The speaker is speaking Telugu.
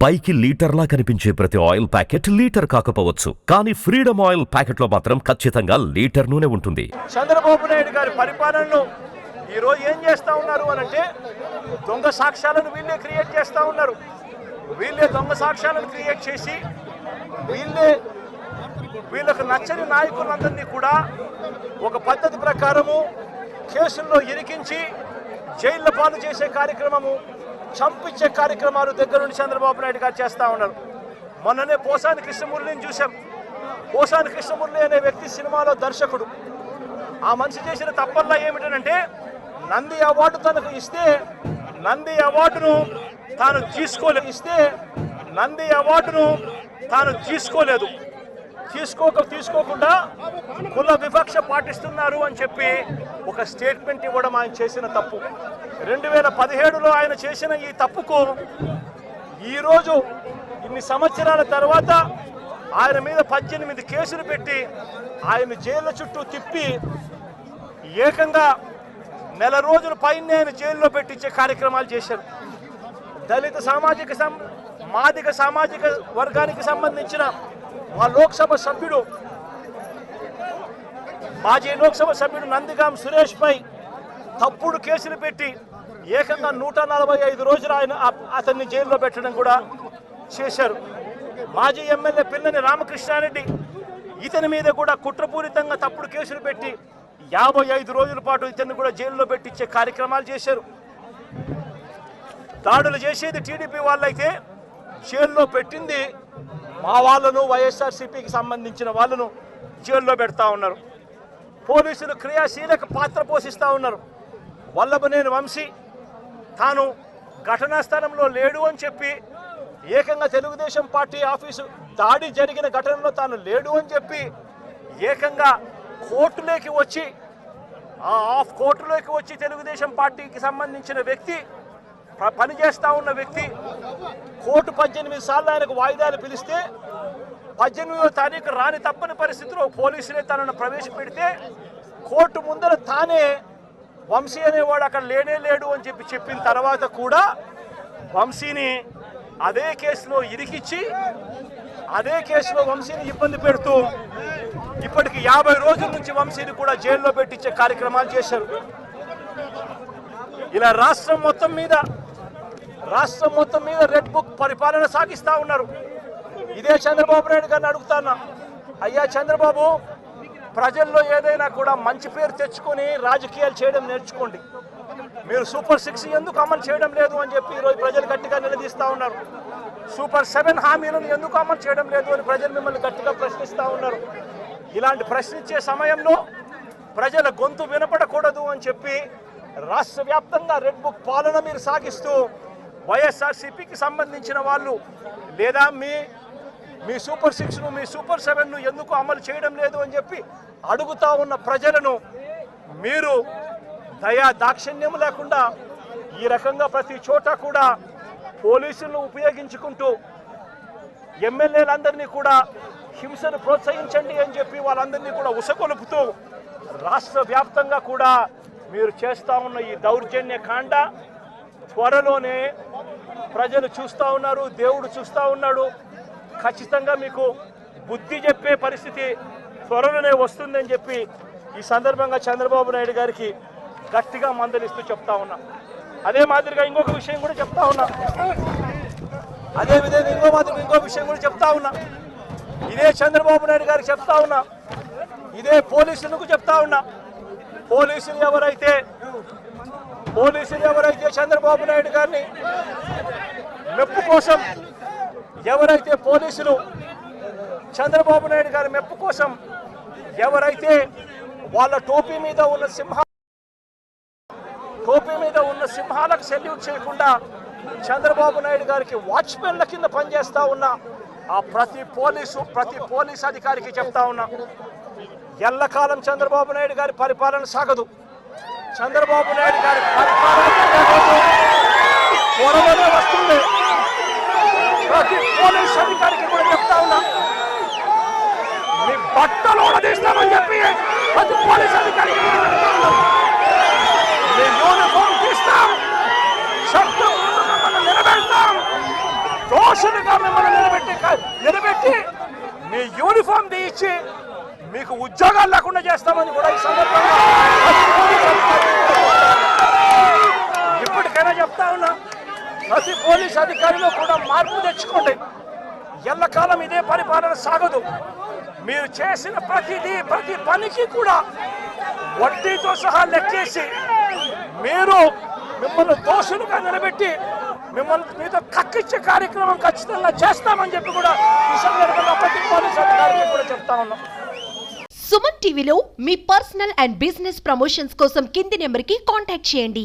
పైకి లీటర్లా కనిపించే ప్రతి ఆయిల్ ప్యాకెట్ లీటర్ కాకపోవచ్చు, కానీ ఫ్రీడమ్ ఆయిల్ ప్యాకెట్లో మాత్రం ఖచ్చితంగా లీటర్ నూనె ఉంటుంది. చంద్రబాబు నాయుడు గారి పరిపాలనలో ఈరోజు ఏం చేస్తూ ఉన్నారు అనంటే, దొంగ సాక్ష్యాలను వీళ్ళే క్రియేట్ చేస్తూ ఉన్నారు. వీళ్ళే దొంగ సాక్ష్యాలను క్రియేట్ చేసి వీళ్ళకు నచ్చని నాయకులందరినీ కూడా ఒక పద్ధతి ప్రకారము కేసుల్లో ఇరికించి జైళ్ళ పాలు చేసే కార్యక్రమము, చంపించే కార్యక్రమాలు దగ్గర నుండి చంద్రబాబు నాయుడు గారు చేస్తూ ఉన్నారు. మొన్ననే పోసాని కృష్ణమురళిని చూశాం. పోసాని కృష్ణమురళి అనే వ్యక్తి సినిమాలో దర్శకుడు. ఆ మనిషి చేసిన తప్పల్లా ఏమిటంటే, నంది అవార్డు తనకు ఇస్తే నంది అవార్డును తాను తీసుకోలేదు. తీసుకోకుండా కుల వివక్ష పాటిస్తున్నారు అని చెప్పి ఒక స్టేట్మెంట్ ఇవ్వడం ఆయన చేసిన తప్పు. 2017లో ఆయన చేసిన ఈ తప్పుకు ఈరోజు ఇన్ని సంవత్సరాల తర్వాత ఆయన మీద 18 కేసులు పెట్టి ఆయన జైళ్ళ చుట్టూ తిప్పి ఏకంగా నెల రోజుల పైన ఆయన జైల్లో పెట్టించే కార్యక్రమాలు చేశారు. దళిత మాదిగ సామాజిక వర్గానికి సంబంధించిన మాజీ లోక్సభ సభ్యుడు నందిగాం సురేష్ పై తప్పుడు కేసులు పెట్టి ఏకంగా 145 రోజులు అతన్ని జైల్లో పెట్టడం కూడా చేశారు. మాజీ ఎమ్మెల్యే పిల్లని రామకృష్ణారెడ్డి ఇతని మీద కూడా కుట్రపూరితంగా తప్పుడు కేసులు పెట్టి 55 రోజుల పాటు ఇతన్ని కూడా జైల్లో పెట్టించే కార్యక్రమాలు చేశారు. దాడులు చేసేది టీడీపీ వాళ్ళైతే జైల్లో పెట్టింది మా వాళ్ళను, వైఎస్ఆర్సీపీకి సంబంధించిన వాళ్ళను జైల్లో పెడతా ఉన్నారు. పోలీసులు క్రియాశీలక పాత్ర పోషిస్తూ ఉన్నారు. వల్లభనేని వంశీ తాను ఘటనా స్థలంలో లేడు అని చెప్పి ఏకంగా తెలుగుదేశం పార్టీ ఆఫీసు దాడి జరిగిన ఘటనలో తాను లేడు అని చెప్పి ఏకంగా కోర్టులోకి వచ్చి తెలుగుదేశం పార్టీకి సంబంధించిన వ్యక్తి, పనిచేస్తూ ఉన్న వ్యక్తి కోర్టు 18 సార్లు ఆయనకు వాయిదాలు పిలిస్తే 18వ తారీఖు రాని తప్పని పరిస్థితిలో పోలీసులే తనను ప్రవేశపెడితే కోర్టు ముందర తానే వంశీ అనేవాడు అక్కడ లేడు అని చెప్పిన తర్వాత కూడా వంశీని అదే కేసులో ఇరికిచ్చి అదే కేసులో వంశీని ఇబ్బంది పెడుతూ ఇప్పటికి 50 రోజుల నుంచి వంశీని కూడా జైల్లో పెట్టించే కార్యక్రమాలు చేశారు. ఇలా రాష్ట్రం మొత్తం మీద రెడ్ బుక్ పరిపాలన సాగిస్తూ ఉన్నారు. ఇదే చంద్రబాబు నాయుడు గారిని అడుగుతాను, అయ్యా చంద్రబాబు, ప్రజల్లో ఏదైనా కూడా మంచి పేరు తెచ్చుకొని రాజకీయాలు చేయడం నేర్చుకోండి. మీరు సూపర్ 6 ఎందుకు అమలు చేయడం లేదు అని చెప్పి ఈరోజు ప్రజలు గట్టిగా నిలదీస్తూ ఉన్నారు. సూపర్ 7 హామీలను ఎందుకు అమలు చేయడం లేదు అని ప్రజలు మిమ్మల్ని గట్టిగా ప్రశ్నిస్తూ ఉన్నారు. ఇలాంటి ప్రశ్నించే సమయంలో ప్రజల గొంతు వినపడకూడదు అని చెప్పి రాష్ట్ర వ్యాప్తంగా రెడ్ బుక్ పాలన మీరు సాగిస్తూ వైఎస్ఆర్సీపీకి సంబంధించిన వాళ్ళు లేదా మీ సూపర్ 6ను, మీ సూపర్ 7ను ఎందుకు అమలు చేయడం లేదు అని చెప్పి అడుగుతా ఉన్న ప్రజలను మీరు దాక్షిణ్యం లేకుండా ఈ రకంగా ప్రతి చోట కూడా పోలీసులను ఉపయోగించుకుంటూ ఎమ్మెల్యేలందరినీ కూడా హింసను ప్రోత్సహించండి అని చెప్పి వాళ్ళందరినీ కూడా ఉసగొలుపుతూ రాష్ట్ర వ్యాప్తంగా కూడా మీరు చేస్తూ ఉన్న ఈ దౌర్జన్య కాండ త్వరలోనే ప్రజలు చూస్తూ ఉన్నారు, దేవుడు చూస్తూ ఉన్నాడు. ఖచ్చితంగా మీకు బుద్ధి చెప్పే పరిస్థితి త్వరలోనే వస్తుందని చెప్పి ఈ సందర్భంగా చంద్రబాబు నాయుడు గారికి గట్టిగా మందలిస్తూ చెప్తా ఉన్నా. అదే మాదిరిగా ఇంకొక విషయం కూడా చెప్తా ఉన్నా. ఇదే చంద్రబాబు నాయుడు గారికి చెప్తా ఉన్నా, ఇదే పోలీసులకు చెప్తా ఉన్నా. పోలీసులు ఎవరైతే చంద్రబాబు నాయుడు గారిని మెప్పు కోసం చంద్రబాబు నాయుడు గారి మెప్పు కోసం ఎవరైతే వాళ్ళ టోపీ మీద ఉన్న సింహాలకు సెల్యూట్ చేయకుండా చంద్రబాబు నాయుడు గారికి వాచ్మెన్ల కింద పనిచేస్తా ఉన్న ఆ ప్రతి పోలీస్ అధికారికి చెప్తా ఉన్నా, ఎల్లకాలం చంద్రబాబు నాయుడు గారి పరిపాలన సాగదు. చంద్రబాబు నాయుడు గారి పరిపాలన త్వరలోనే వస్తుంది. ప్రతి పోలీస్ అధికారికి కూడా చెప్తా ఉన్నా, మీ బట్టలు తీస్తామని చెప్పి ప్రతి పోలీస్ అధికారికి మీ యూనిఫామ్ తీస్తాం, నిలబెడతాం. దోషులుగా మిమ్మల్ని నిలబెట్టి మీ యూనిఫామ్ తీయించి మీకు ఉద్యోగాలు లేకుండా చేస్తామని కూడా ఈ సందర్భంగా ఇప్పటికైనా చెప్తా ఉన్నా, ప్రతి పోలీస్ అధికారిలో కూడా మార్పు తెచ్చుకోండి. ఎల్లకాలం ఇదే పరిపాలన సాగదు. మీరు చేసిన ప్రతి పనికి కూడా వడ్డీతో సహా లెక్కేసి మిమ్మల్ని దోషులుగా నిలబెట్టి మీతో కక్కిచ్చే కార్యక్రమం ఖచ్చితంగా చేస్తామని చెప్పి కూడా ఈ సందర్భంగా ప్రతి పోలీస్ అధికారికి కూడా చెప్తా ఉన్నాం. సుమన్ టీవీలో మీ పర్సనల్ అండ్ బిజినెస్ ప్రమోషన్స్ కోసం కింది నెంబర్కి కాంటాక్ట్ చేయండి.